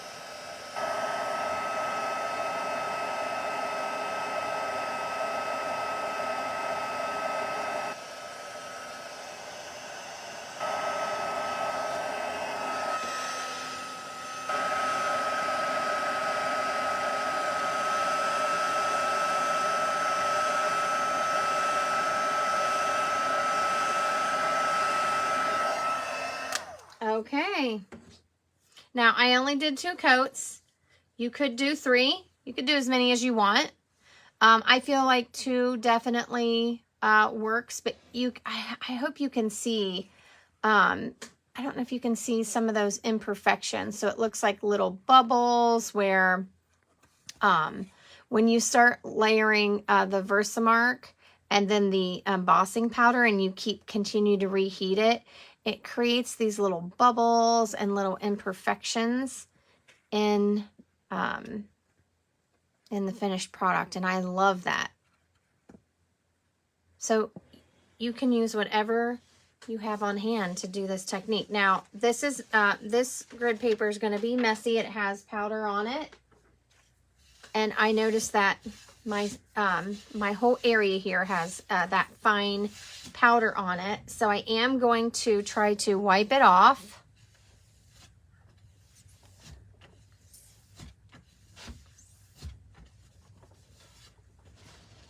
Okay, now I only did 2 coats. You could do 3. You could do as many as you want. I feel like 2 definitely works, but I hope you can see, I don't know if you can see some of those imperfections. So it looks like little bubbles where when you start layering the versamark and then the embossing powder and you continue to reheat it, it creates these little bubbles and little imperfections in the finished product, and I love that. So you can use whatever you have on hand to do this technique. Now this is this grid paper is going to be messy. It has powder on it, and I noticed that my my whole area here has that fine powder on it. So I am going to try to wipe it off.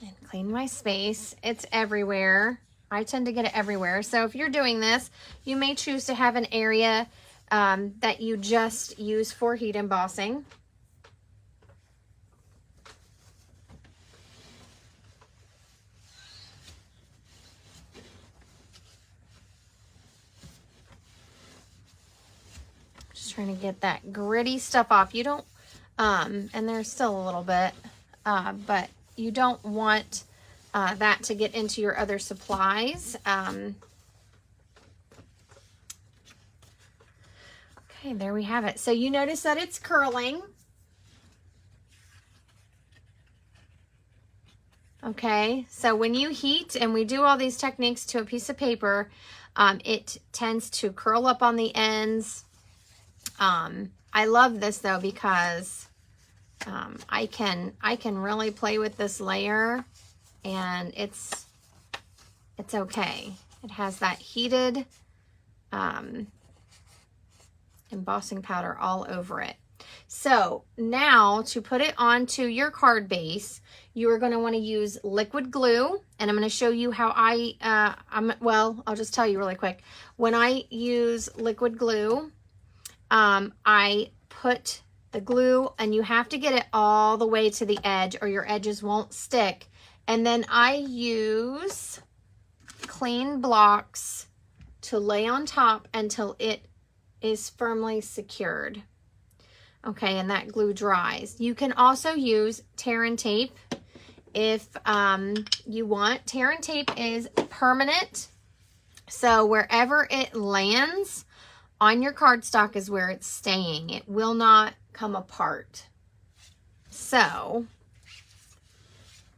And clean my space. It's everywhere. I tend to get it everywhere. So if you're doing this, you may choose to have an area that you just use for heat embossing. Trying to get that gritty stuff off. You don't, and there's still a little bit, but you don't want that to get into your other supplies. Okay, there we have it. So you notice that it's curling. Okay, so when you heat and we do all these techniques to a piece of paper, it tends to curl up on the ends. I love this though because I can really play with this layer, and it's okay. It has that heated embossing powder all over it. So now to put it onto your card base, you are going to want to use liquid glue, and I'm going to show you how I'll just tell you really quick. When I use liquid glue, I put the glue, and you have to get it all the way to the edge or your edges won't stick. And then I use clean blocks to lay on top until it is firmly secured. Okay, and that glue dries. You can also use tear and tape if you want. Tear and tape is permanent, so wherever it lands on your cardstock is where it's staying. It will not come apart. So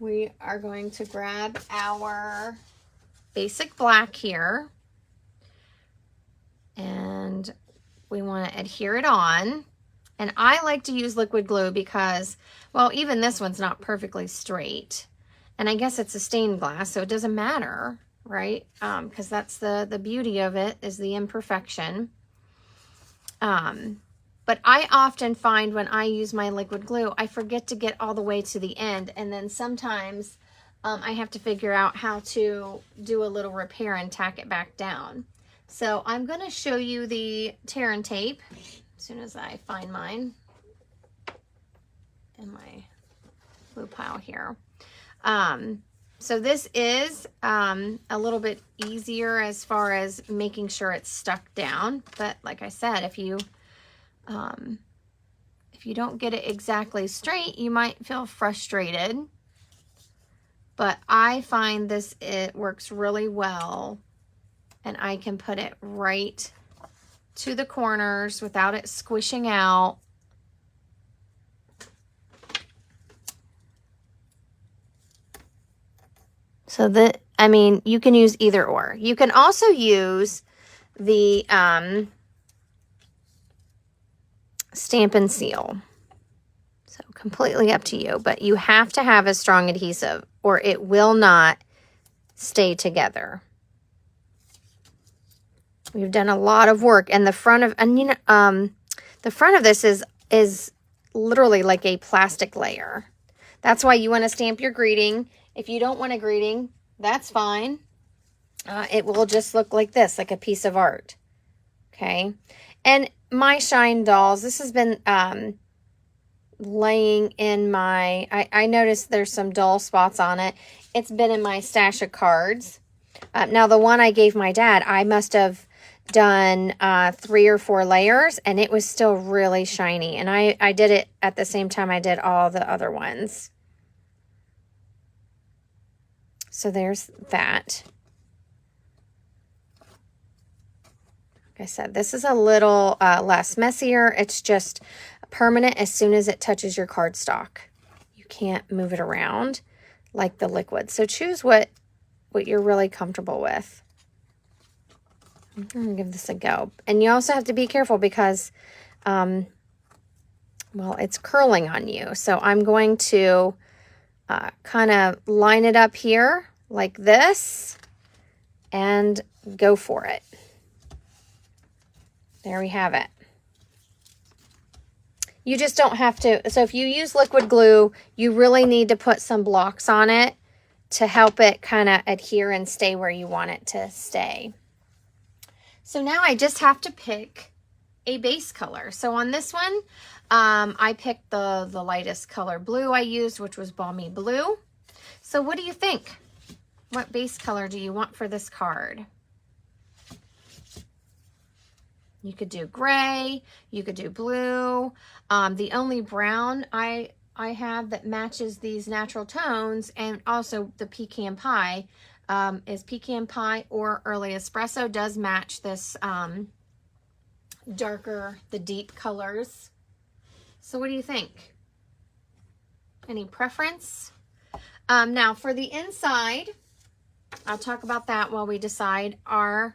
we are going to grab our basic black here, and we want to adhere it on. And I like to use liquid glue because, well, even this one's not perfectly straight. And I guess it's a stained glass, so it doesn't matter, right? Because that's the beauty of it, is the imperfection. But I often find when I use my liquid glue, I forget to get all the way to the end. And then sometimes I have to figure out how to do a little repair and tack it back down. So I'm going to show you the tear and tape as soon as I find mine in my glue pile here. So this is a little bit easier as far as making sure it's stuck down. But like I said, if you don't get it exactly straight, you might feel frustrated. But I find it works really well, and I can put it right to the corners without it squishing out. So you can use either or. You can also use the Stampin' Seal. So completely up to you, but you have to have a strong adhesive or it will not stay together. We've done a lot of work, and the front of the front of this is literally like a plastic layer. That's why you want to stamp your greeting. If you don't want a greeting, that's fine. It will just look like this, like a piece of art. Okay. And my Shine dolls, this has been laying in my, I noticed there's some dull spots on it. It's been in my stash of cards. Now the one I gave my dad, I must have done 3 or 4 layers, and it was still really shiny. And I did it at the same time I did all the other ones. So there's that. Like I said, this is a little less messier. It's just permanent as soon as it touches your cardstock. You can't move it around like the liquid. So choose what you're really comfortable with. I'm going to give this a go. And you also have to be careful because, well, it's curling on you. So I'm going to kind of line it up here like this and go for it. There we have it. You just don't have to, so if you use liquid glue, you really need to put some blocks on it to help it kind of adhere and stay where you want it to stay. So now I just have to pick a base color. So on this one, I picked the lightest color blue I used, which was Balmy Blue. So what do you think? What base color do you want for this card? You could do gray, you could do blue. The only brown I have that matches these natural tones, and also the pecan pie, is pecan pie or early espresso does match this darker, the deep colors. So what do you think? Any preference? Now for the inside, I'll talk about that while we decide our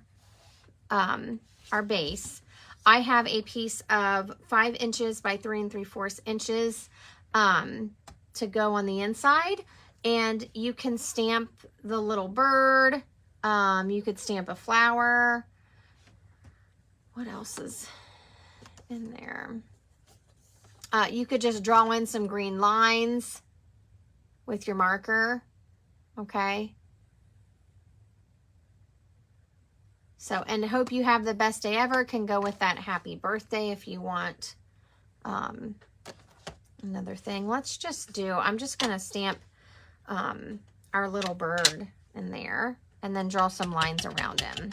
base. I have a piece of 5 inches by 3 3/4 inches to go on the inside, and you can stamp the little bird. You could stamp a flower. What else is in there. You could just draw in some green lines with your marker, okay? So, and hope you have the best day ever can go with that happy birthday if you want. Another thing, let's just do, I'm just going to stamp our little bird in there and then draw some lines around him.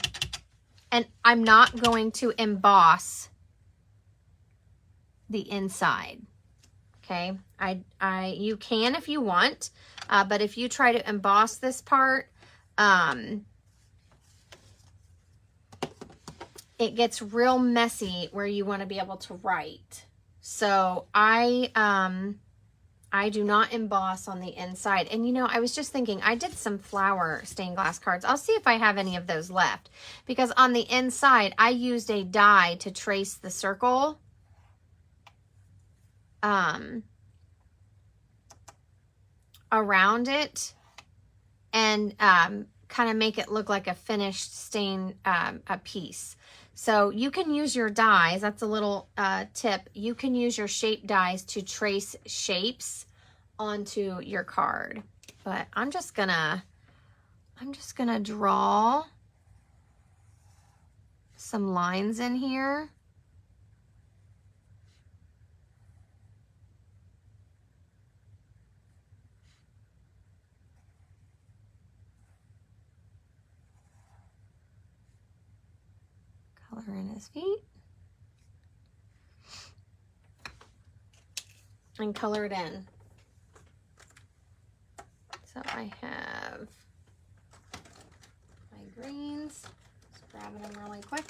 And I'm not going to emboss the inside. Okay, you can if you want, but if you try to emboss this part, it gets real messy where you want to be able to write. So I do not emboss on the inside. And you know, I was just thinking, I did some flower stained glass cards. I'll see if I have any of those left, because on the inside I used a die to trace the circle. Around it and kind of make it look like a finished stain a piece. So you can use your dies. That's a little tip. You can use your shape dies to trace shapes onto your card. But I'm just gonna draw some lines in here. Color in his feet. And color it in. So I have my greens. Just grabbing them really quick.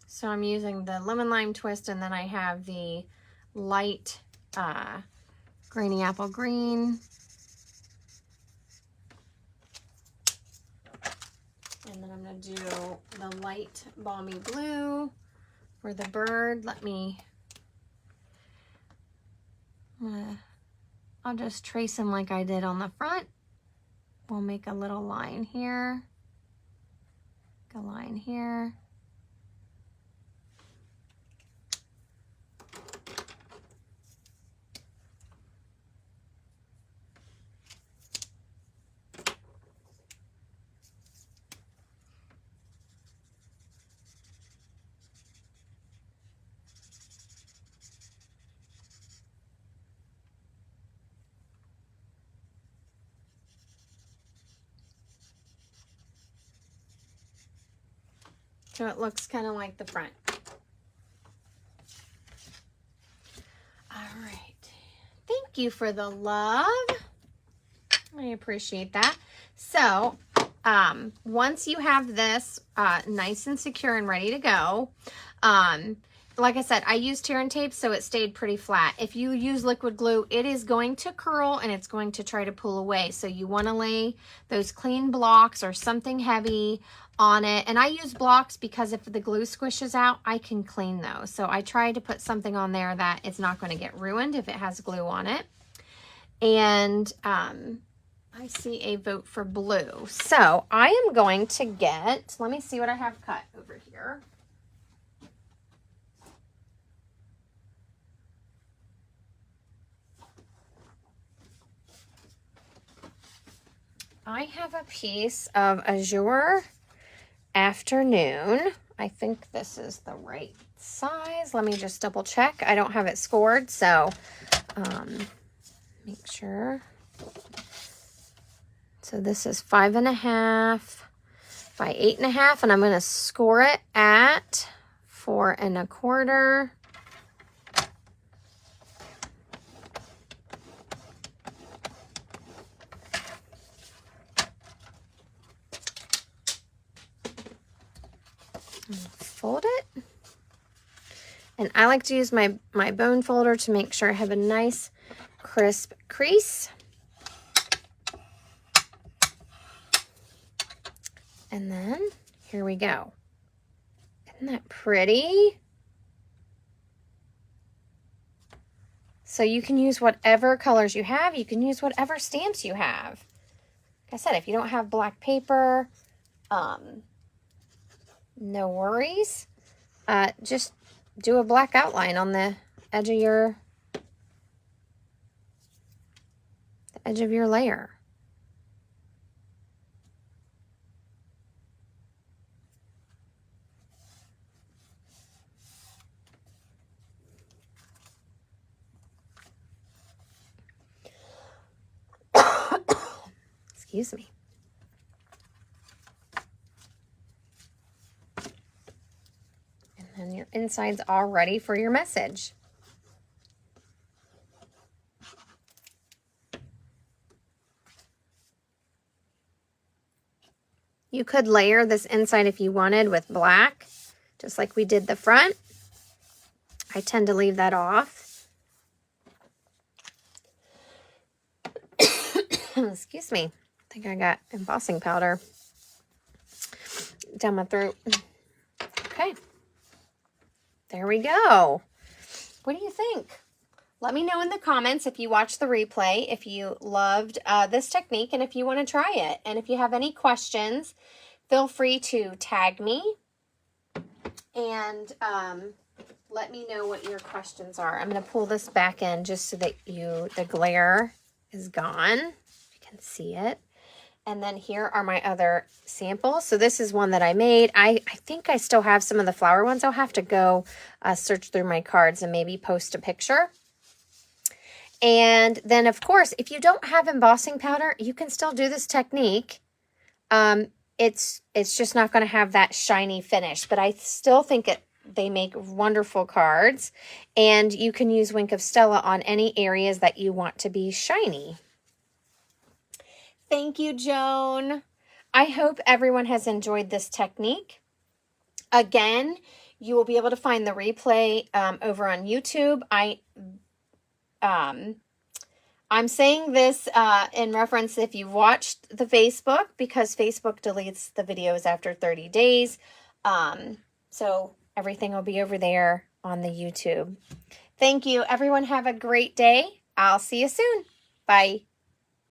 So I'm using the lemon lime twist, and then I have the light grainy apple green. And then I'm going to do the light balmy blue for the bird. I'll just trace him like I did on the front. We'll make a little line here, a line here. So it looks kind of like the front. All right. Thank you for the love. I appreciate that. So once you have this nice and secure and ready to go, like I said, I used tear and tape, so it stayed pretty flat. If you use liquid glue, it is going to curl and it's going to try to pull away. So you want to lay those clean blocks or something heavy on it. And I use blocks because if the glue squishes out, I can clean those. So I try to put something on there that it's not going to get ruined if it has glue on it. And I see a vote for blue. So I am going to get, let me see what I have cut over here. I have a piece of Azure Afternoon. I think this is the right size. Let me just double check. I don't have it scored, so make sure. So this is 5.5 by 8.5, and I'm going to score it at 4 1/4. Fold it. And I like to use my bone folder to make sure I have a nice crisp crease. And then here we go. Isn't that pretty? So you can use whatever colors you have. You can use whatever stamps you have. Like I said, if you don't have black paper, no worries. Just do a black outline on the edge of your layer. Excuse me. And then your inside's all ready for your message. You could layer this inside if you wanted with black, just like we did the front. I tend to leave that off. Excuse me. I think I got embossing powder down my throat. Okay. There we go. What do you think? Let me know in the comments if you watched the replay, if you loved this technique, and if you want to try it. And if you have any questions, feel free to tag me and let me know what your questions are. I'm going to pull this back in just so that the glare is gone. You can see it. And then here are my other samples. So this is one that I made. I think I still have some of the flower ones. I'll have to go search through my cards and maybe post a picture. And then, of course, if you don't have embossing powder, you can still do this technique. It's just not going to have that shiny finish, but I still think they make wonderful cards. And you can use Wink of Stella on any areas that you want to be shiny. Thank you, Joan. I hope everyone has enjoyed this technique. Again, you will be able to find the replay over on YouTube. I'm saying this in reference if you watched the Facebook, because Facebook deletes the videos after 30 days. So everything will be over there on the YouTube. Thank you. Everyone have a great day. I'll see you soon. Bye.